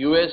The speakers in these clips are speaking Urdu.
US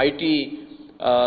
IT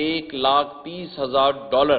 $1,30,000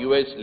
US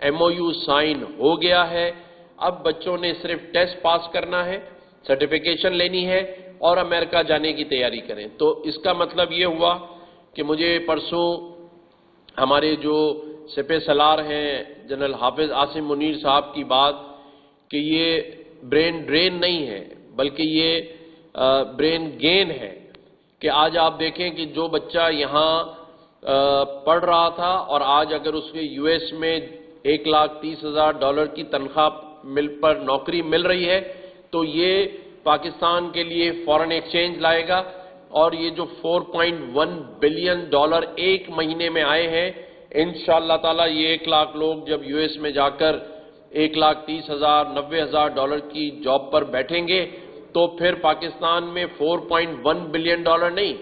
MOU sign ہو گیا ہے. اب بچوں نے صرف ٹیسٹ پاس کرنا ہے, سرٹیفیکیشن لینی ہے اور امریکہ جانے کی تیاری کریں. تو اس کا مطلب یہ ہوا کہ مجھے پرسوں ہمارے جو سپہ سالار ہیں جنرل حافظ عاصم منیر صاحب کی بات کہ یہ برین ڈرین نہیں ہے بلکہ یہ برین گین ہے, کہ آج آپ دیکھیں کہ جو بچہ یہاں پڑھ رہا تھا اور آج اگر اس کے US میں $1,30,000 کی تنخواہ پر نوکری مل رہی ہے تو یہ پاکستان کے لیے فورن ایکسچینج لائے گا. اور یہ جو $4.1 بلین ایک مہینے میں آئے ہیں, انشاءاللہ تعالیٰ یہ 1 لاکھ لوگ جب US میں جا کر $1,30,000 $90,000 کی جاب پر بیٹھیں گے تو پھر پاکستان میں $4.1 بلین نہیں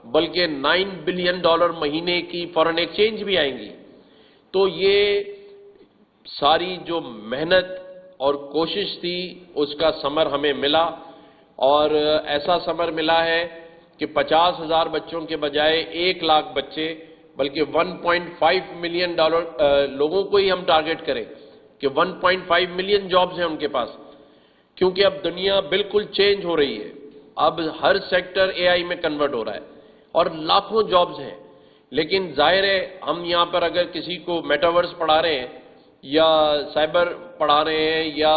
بلکہ $9 بلین مہینے کی فورن ایکسچینج بھی آئیں گی. تو یہ ساری جو محنت اور کوشش تھی اس کا ثمر ہمیں ملا, اور ایسا ثمر ملا ہے کہ 50,000 بچوں کے بجائے 1 لاکھ بچے بلکہ $1.5 ملین لوگوں کو ہی ہم ٹارگٹ کریں کہ 1.5 ملین جابز ہیں ان کے پاس, کیونکہ اب دنیا بالکل چینج ہو رہی ہے. اب ہر سیکٹر AI میں کنورٹ ہو رہا ہے اور لاکھوں جابز ہیں. لیکن ظاہر ہے ہم یہاں پر اگر کسی کو میٹاورس پڑھا رہے ہیں یا سائبر پڑھا رہے ہیں یا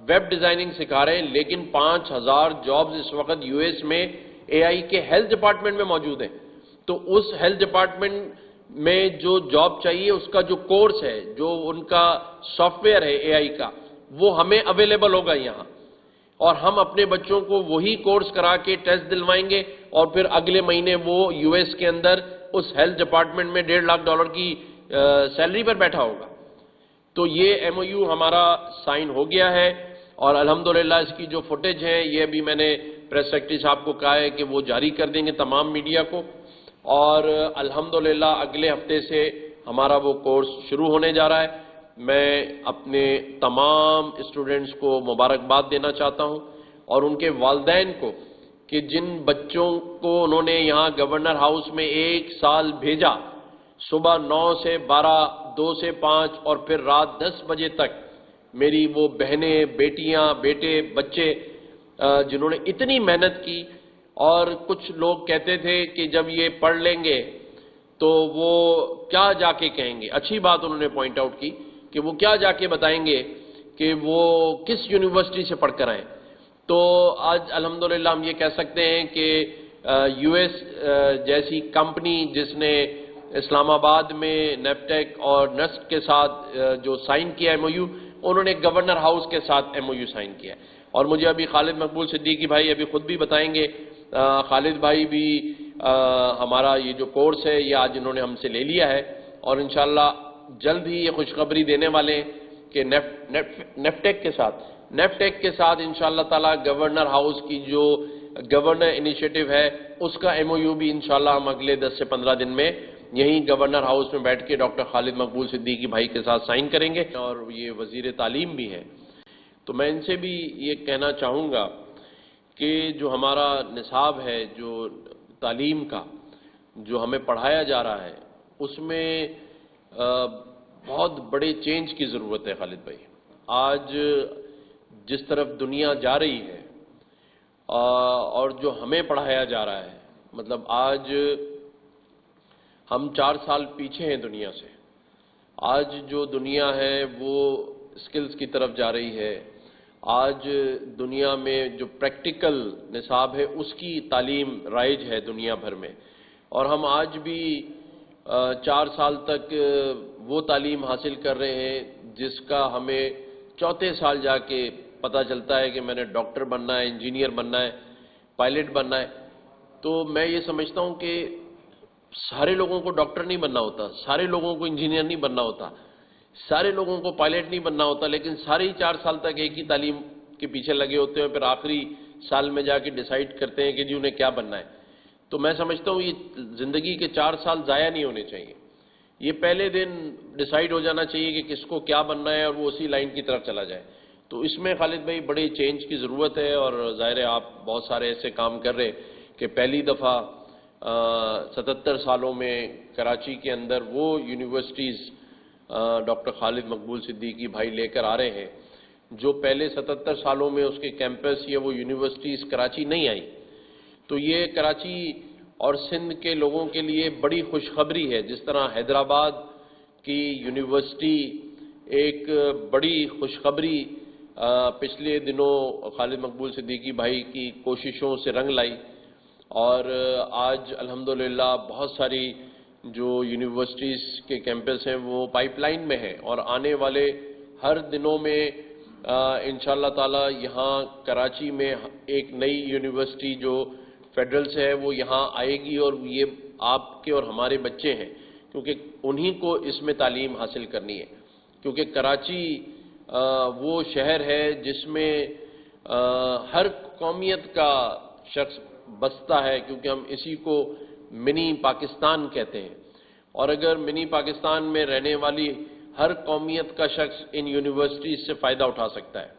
ویب ڈیزائننگ سکھا رہے ہیں, لیکن 5,000 جابز اس وقت US میں AI کے ہیلتھ ڈپارٹمنٹ میں موجود ہیں. تو اس ہیلتھ ڈپارٹمنٹ میں جو جاب چاہیے اس کا جو کورس ہے, جو ان کا سافٹ ویئر ہے AI کا, وہ ہمیں اویلیبل ہوگا یہاں, اور ہم اپنے بچوں کو وہی کورس کرا کے ٹیسٹ دلوائیں گے اور پھر اگلے مہینے وہ US کے اندر اس ہیلتھ ڈپارٹمنٹ میں $1.5 لاکھ کی سیلری پر بیٹھا ہوگا. تو یہ MOU ہمارا سائن ہو گیا ہے, اور الحمدللہ اس کی جو فوٹیج ہے یہ بھی میں نے پریس سیکرٹری صاحب کو کہا ہے کہ وہ جاری کر دیں گے تمام میڈیا کو, اور الحمدللہ اگلے ہفتے سے ہمارا وہ کورس شروع ہونے جا رہا ہے. میں اپنے تمام اسٹوڈنٹس کو مبارکباد دینا چاہتا ہوں اور ان کے والدین کو کہ جن بچوں کو انہوں نے یہاں گورنر ہاؤس میں 1 سال بھیجا, صبح 9 سے 12, 2 سے 5 اور پھر رات 10 بجے تک, میری وہ بہنیں, بیٹیاں, بیٹے, بچے جنہوں نے اتنی محنت کی. اور کچھ لوگ کہتے تھے کہ جب یہ پڑھ لیں گے تو وہ کیا جا کے کہیں گے. اچھی بات انہوں نے پوائنٹ آؤٹ کی کہ وہ کیا جا کے بتائیں گے کہ وہ کس یونیورسٹی سے پڑھ کر آئیں. تو آج الحمدللہ ہم یہ کہہ سکتے ہیں کہ US جیسی کمپنی جس نے اسلام آباد میں نیفٹیک اور نسٹ کے ساتھ جو سائن کیا MOU, انہوں نے گورنر ہاؤس کے ساتھ MOU سائن کیا ہے. اور مجھے ابھی خالد مقبول صدیقی بھائی ابھی خود بھی بتائیں گے, خالد بھائی بھی ہمارا یہ جو کورس ہے یہ آج انہوں نے ہم سے لے لیا ہے, اور انشاءاللہ جلد ہی یہ خوشخبری دینے والے ہیں کہ نیفٹیک کے ساتھ انشاءاللہ تعالی گورنر ہاؤس کی جو گورنر انیشیٹو ہے اس کا MOU بھی انشاءاللہ ہم اگلے 10 سے 15 دن میں یہیں گورنر ہاؤس میں بیٹھ کے ڈاکٹر خالد مقبول صدیقی بھائی کے ساتھ سائن کریں گے. اور یہ وزیر تعلیم بھی ہے, تو میں ان سے بھی یہ کہنا چاہوں گا کہ جو ہمارا نصاب ہے جو تعلیم کا جو ہمیں پڑھایا جا رہا ہے اس میں بہت بڑے چینج کی ضرورت ہے. خالد بھائی, آج جس طرف دنیا جا رہی ہے اور جو ہمیں پڑھایا جا رہا ہے, مطلب آج ہم 4 سال پیچھے ہیں دنیا سے. آج جو دنیا ہے وہ اسکلز کی طرف جا رہی ہے. آج دنیا میں جو پریکٹیکل نصاب ہے اس کی تعلیم رائج ہے دنیا بھر میں, اور ہم آج بھی 4 سال تک وہ تعلیم حاصل کر رہے ہیں جس کا ہمیں 4تھے سال جا کے پتہ چلتا ہے کہ میں نے ڈاکٹر بننا ہے, انجینئر بننا ہے, پائلٹ بننا ہے. تو میں یہ سمجھتا ہوں کہ سارے لوگوں کو ڈاکٹر نہیں بننا ہوتا, سارے لوگوں کو انجینئر نہیں بننا ہوتا, سارے لوگوں کو پائلٹ نہیں بننا ہوتا, لیکن سارے ہی 4 سال تک ایک ہی تعلیم کے پیچھے لگے ہوتے ہیں, پھر آخری سال میں جا کے ڈیسائیڈ کرتے ہیں کہ جی انہیں کیا بننا ہے. تو میں سمجھتا ہوں یہ زندگی کے 4 سال ضائع نہیں ہونے چاہیے. یہ پہلے دن ڈیسائیڈ ہو جانا چاہیے کہ کس کو کیا بننا ہے اور وہ اسی لائن کی طرف چلا جائے. تو اس میں خالد بھائی بڑے چینج کی ضرورت ہے, اور ظاہر ہے آپ بہت سارے ایسے کام کر رہے کہ پہلی دفعہ 77 سالوں میں کراچی کے اندر وہ یونیورسٹیز ڈاکٹر خالد مقبول صدیقی بھائی لے کر آ رہے ہیں، جو پہلے 77 سالوں میں اس کے کیمپس یا وہ یونیورسٹیز کراچی نہیں آئی، تو یہ کراچی اور سندھ کے لوگوں کے لیے بڑی خوشخبری ہے۔ جس طرح حیدرآباد کی یونیورسٹی ایک بڑی خوشخبری پچھلے دنوں خالد مقبول صدیقی بھائی کی کوششوں سے رنگ لائی، اور آج الحمدللہ بہت ساری جو یونیورسٹیز کے کیمپس ہیں وہ پائپ لائن میں ہیں، اور آنے والے ہر دنوں میں انشاءاللہ تعالی یہاں کراچی میں ایک نئی یونیورسٹی جو فیڈرل سے ہے وہ یہاں آئے گی، اور یہ آپ کے اور ہمارے بچے ہیں، کیونکہ انہی کو اس میں تعلیم حاصل کرنی ہے، کیونکہ کراچی وہ شہر ہے جس میں ہر قومیت کا شخص بستا ہے، کیونکہ ہم اسی کو منی پاکستان کہتے ہیں، اور اگر منی پاکستان میں رہنے والی ہر قومیت کا شخص ان یونیورسٹیز سے فائدہ اٹھا سکتا ہے۔